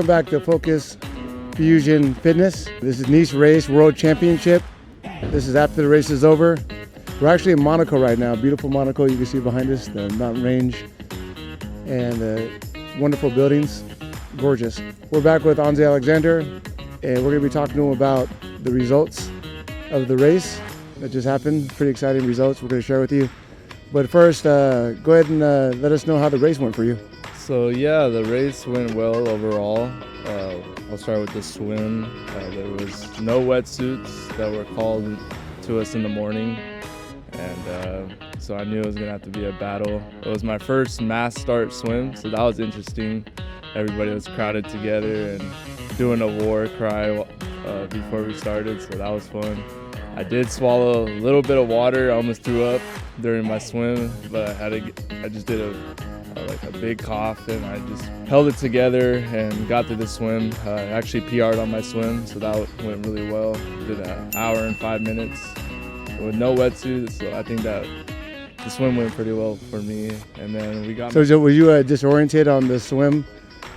Welcome back to Focus Fusion Fitness. This is Nice Race World Championship. This is after the race is over. We're actually in Monaco right now. Beautiful Monaco. You can see behind us the mountain range and the wonderful buildings. Gorgeous. We're back with Anzae Alexander, and we're going to be talking to him about the results of the race that just happened. Pretty exciting results we're going to share with you. But first, go ahead and let us know how the race went for you. So yeah, the race went well overall. I'll start with the swim. There was no wetsuits that were called to us in the morning, and so I knew it was gonna have to be a battle. It was my first mass start swim, so that was interesting. Everybody was crowded together and doing a war cry before we started, so that was fun. I did swallow a little bit of water. I almost threw up during my swim, but I just did a big cough, and I just held it together and got through the swim. I actually PR'd on my swim, so that went really well. Did an hour and 5 minutes with no wetsuit, so I think that the swim went pretty well for me. And then we got. So were you disoriented on the swim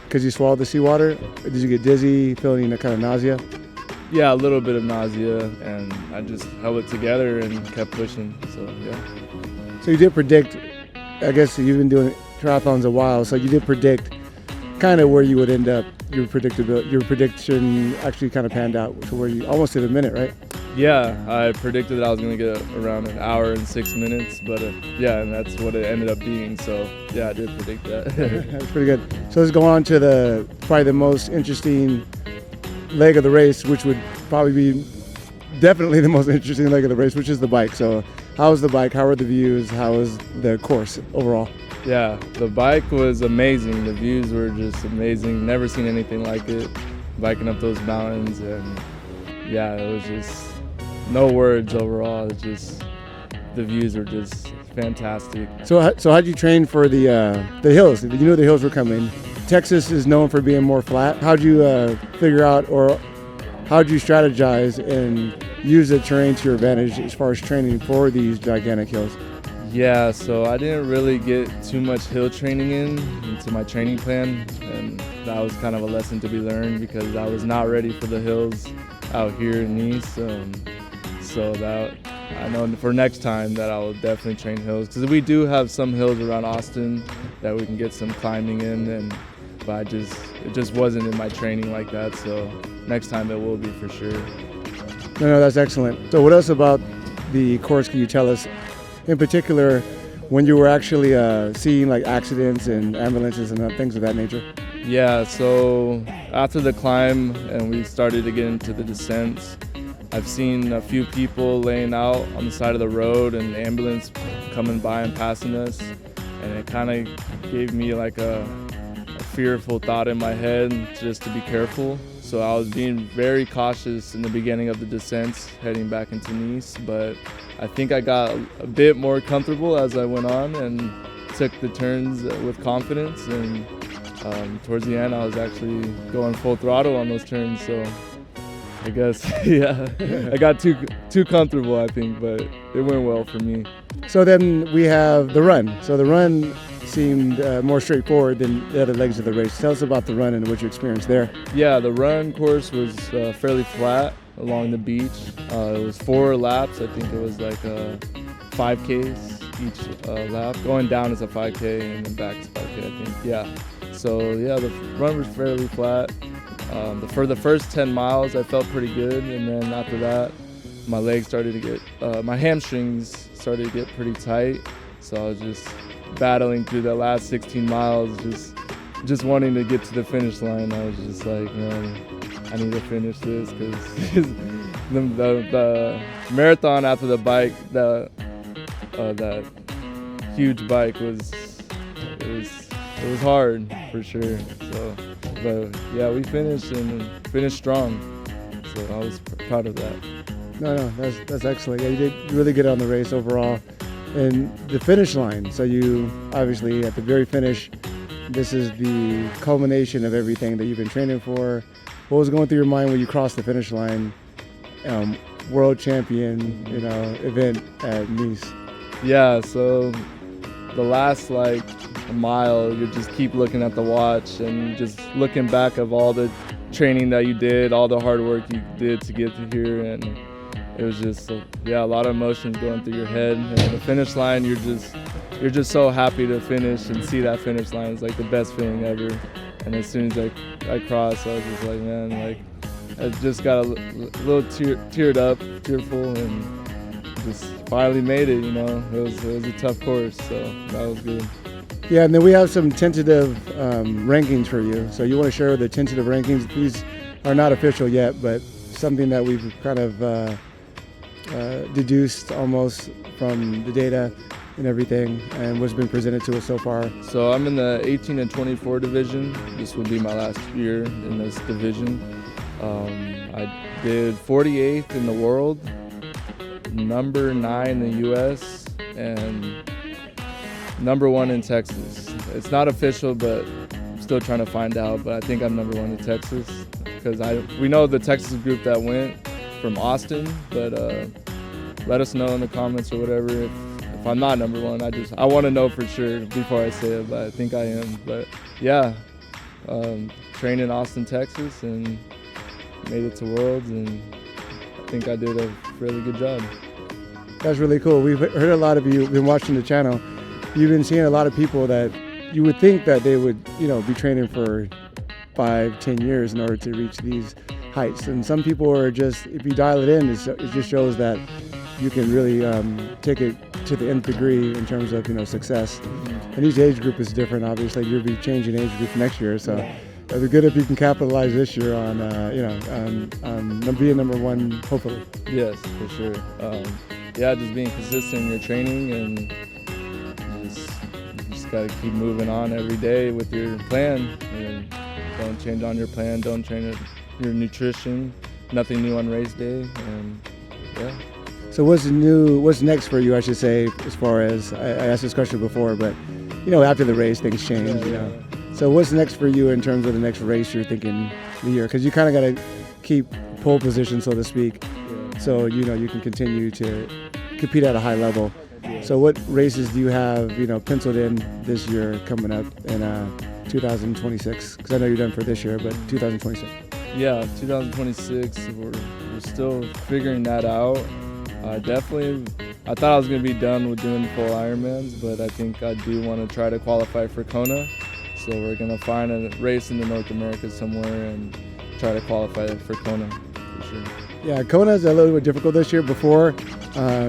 because you swallowed the seawater? Did you get dizzy, feeling kind of nausea? Yeah, a little bit of nausea, and I just held it together and kept pushing. So yeah. So you did predict. I guess you've been doing triathlons a while, so you did predict kind of where you would end up. Your prediction actually kind of panned out to where you almost hit a minute, right? Yeah, I predicted that I was going to get around an hour and 6 minutes, but yeah, and that's what it ended up being. So yeah, I did predict that. That's pretty good. So let's go on to probably the most interesting leg of the race, which would probably be definitely the most interesting leg of the race, which is the bike. So how was the bike? How were the views? How was the course overall? Yeah, the bike was amazing. The views were just amazing. Never seen anything like it, biking up those mountains. And yeah, it was just no words overall. It's just, the views were just fantastic. So how'd you train for the hills? You knew the hills were coming. Texas is known for being more flat. How'd you figure out, or how'd you strategize and use the terrain to your advantage as far as training for these gigantic hills? Yeah, so I didn't really get too much hill training into my training plan, and that was kind of a lesson to be learned because I was not ready for the hills out here in Nice. So that I know for next time that I will definitely train hills, because we do have some hills around Austin that we can get some climbing in, but it just wasn't in my training like that. So next time it will be for sure. No, that's excellent. So what else about the course can you tell us? In particular, when you were actually seeing like accidents and ambulances and things of that nature? Yeah, so after the climb and we started to get into the descents, I've seen a few people laying out on the side of the road and the ambulance coming by and passing us, and it kind of gave me like a fearful thought in my head just to be careful. So I was being very cautious in the beginning of the descents heading back into Nice, but I think I got a bit more comfortable as I went on and took the turns with confidence, and towards the end I was actually going full throttle on those turns. So I guess, yeah, I got too comfortable, I think, but it went well for me. So then we have the run. So the run seemed more straightforward than the other legs of the race. Tell us about the run and what you experienced there. Yeah, the run course was fairly flat along the beach. It was 4 laps. I think it was like 5Ks each lap. Going down is a 5K and then back is 5K, I think. Yeah. So yeah, the run was fairly flat. For the first 10 miles, I felt pretty good, and then after that, my legs started to get, my hamstrings started to get pretty tight. So I was just battling through the last 16 miles, just wanting to get to the finish line. I was just like, man, I need to finish this, because the marathon after the bike, that huge bike it was hard for sure. So, but yeah, we finished strong. So I was proud of that. No, that's excellent. Yeah, you did really good on the race overall. And the finish line, so you obviously at the very finish, this is the culmination of everything that you've been training for. What was going through your mind when you crossed the finish line? World champion, event at Nice. Yeah, so the last a mile, you just keep looking at the watch and just looking back of all the training that you did, all the hard work you did to get to here, and it was just a lot of emotions going through your head. And at the finish line, you're just so happy to finish and see that finish line. It's like the best feeling ever. And as soon as I crossed, I was just like, man, like I just got a little teared up, tearful, and just finally made it. You know, it was a tough course, so that was good. Yeah, and then we have some tentative rankings for you. So you want to share the tentative rankings? These are not official yet, but something that we've kind of deduced almost from the data and everything, and what's been presented to us so far. So I'm in the 18 and 24 division. This will be my last year in this division. I did 48th in the world, number 9 in the U.S., and number 1 in Texas. It's not official, but I'm still trying to find out, but I think I'm number 1 in Texas, because we know the Texas group that went from Austin, but let us know in the comments or whatever if I'm not number 1. I want to know for sure before I say it, but I think I am. But yeah, trained in Austin, Texas, and made it to Worlds, and I think I did a really good job. That's really cool. We've heard a lot of you, been watching the channel. You've been seeing a lot of people that you would think that they would, be training for 5-10 years in order to reach these heights. And some people are just, if you dial it in, it just shows that you can really take it to the nth degree in terms of success. And each age group is different. Obviously, you'll be changing age group next year, so it'd be good if you can capitalize this year on being number 1, hopefully. Yes, for sure. Just being consistent in your training, and you just gotta keep moving on every day with your plan, and don't change on your plan. Don't change your nutrition. Nothing new on race day, and yeah. So what's next for you, I should say, as far as, I asked this question before, but, after the race, things change, So what's next for you in terms of the next race you're thinking the year? Because you kind of got to keep pole position, so to speak, so, you can continue to compete at a high level. So what races do you have, penciled in this year coming up in 2026? Because I know you're done for this year, but 2026. Yeah, 2026, we're still figuring that out. I thought I was going to be done with doing full Ironmans, but I think I do want to try to qualify for Kona. So we're going to find a race in the North America somewhere and try to qualify for Kona, for sure. Yeah, Kona is a little bit difficult this year. Before,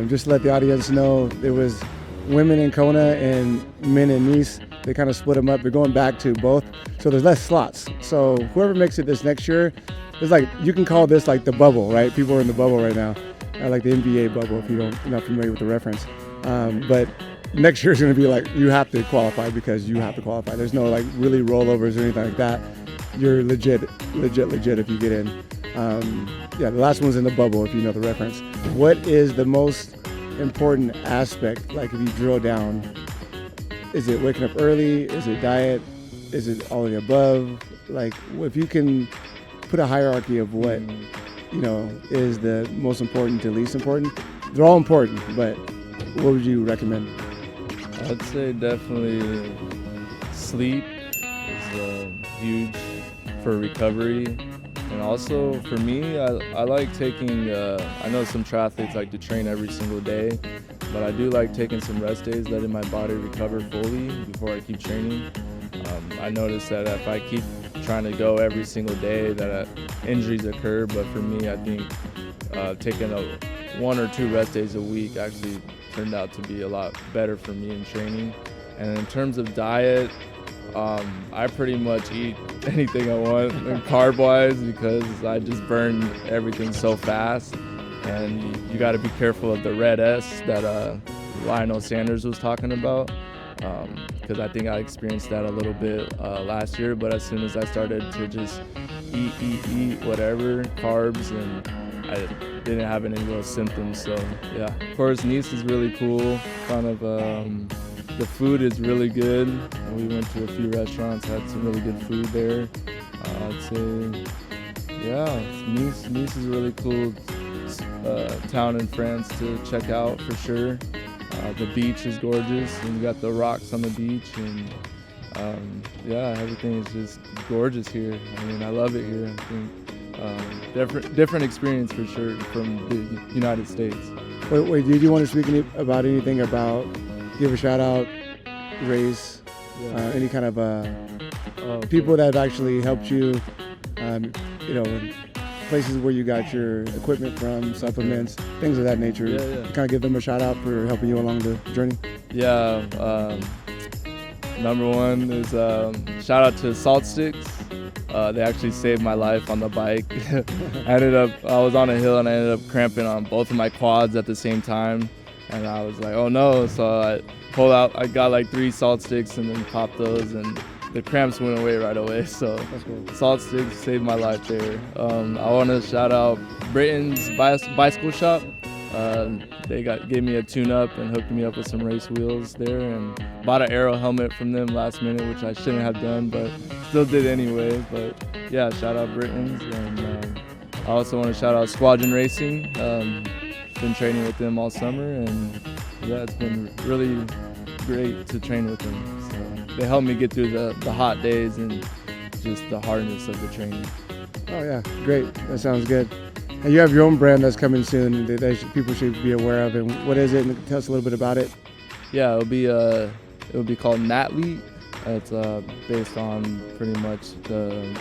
just to let the audience know, there was women in Kona and men in Nice. They kind of split them up. They're going back to both, so there's less slots. So whoever makes it this next year, it's like, you can call this like the bubble, right? People are in the bubble right now. Like the NBA bubble, if you're not familiar with the reference. But next year is going to be like, you have to qualify because you have to qualify. There's no like really rollovers or anything like that. You're legit if you get in. The last one's in the bubble, if you know the reference. What is the most important aspect, like if you drill down? Is it waking up early? Is it diet? Is it all of the above? Like, if you can put a hierarchy of what is the most important to least important. They're all important, but what would you recommend? I'd say definitely sleep is huge for recovery. And also for me, I like taking, I know some triathletes like to train every single day, but I do like taking some rest days, letting my body recover fully before I keep training. I noticed that if I keep trying to go every single day, that injuries occur, but for me, I think taking 1 or 2 rest days a week actually turned out to be a lot better for me in training. And in terms of diet, I pretty much eat anything I want carb-wise, because I just burn everything so fast. And you got to be careful of the red S that Lionel Sanders was talking about, because I think I experienced that a little bit last year. But as soon as I started to just eat whatever, carbs, and I didn't have any real symptoms. So yeah, of course Nice is really cool. Kind of the food is really good. We went to a few restaurants, had some really good food there. I'd say, yeah, Nice is a really cool town in France to check out for sure. The beach is gorgeous, and you got the rocks on the beach, and yeah, everything is just gorgeous here. I mean, I love it here. I think different experience for sure from the United States. Wait, did you want to speak about anything about, give a shout out, race, any kind of people that have actually helped you, you know, places where you got your equipment from, supplements, things of that nature. Kind of give them a shout out for helping you along the journey. Yeah, number one is shout out to Salt Sticks. They actually saved my life on the bike. I was on a hill and I ended up cramping on both of my quads at the same time. And I was like, oh no. So I pulled out, I got like 3 Salt Sticks and then popped those, and the cramps went away right away. So Cool. Salt Sticks saved my life there. I want to shout out Britain's Bicycle Shop. They gave me a tune-up and hooked me up with some race wheels there, and bought an Aero helmet from them last minute, which I shouldn't have done, but still did anyway. But yeah, shout out Britain's, and I also want to shout out Squadron Racing. Been training with them all summer, and yeah, it's been really great to train with them. So they helped me get through the hot days and just the hardness of the training. Oh yeah, great. That sounds good. And you have your own brand that's coming soon that people should be aware of. And what is it? And tell us a little bit about it. Yeah, it'll be called Nathlete. It's based on pretty much the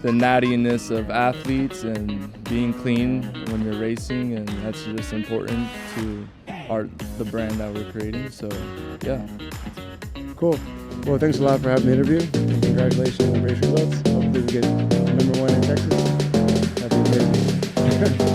nattiness of athletes and being clean when you're racing, and that's just important to the brand that we're creating. So yeah. Cool. Well, thanks a lot for having the interview. And congratulations on the race results. Hopefully we get #1 in Texas. That'd be amazing.